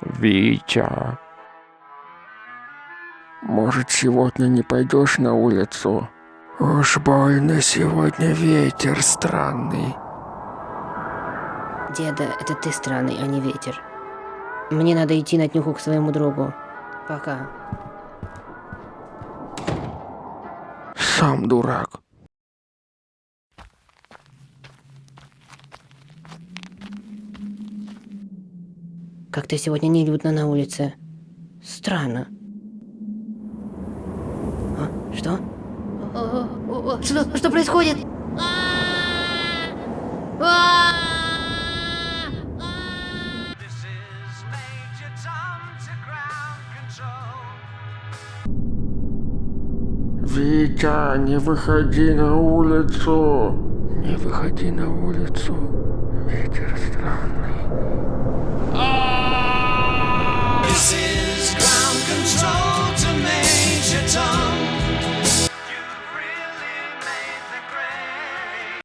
Витя. Может, сегодня не пойдешь на улицу? Уж больно сегодня ветер странный. Деда, это ты странный, а не ветер. Мне надо идти на днюху к своему другу. Пока. Сам дурак. Как-то сегодня нелюдно на улице. Странно. А, что? Что происходит? Витя, не выходи на улицу. Не выходи на улицу.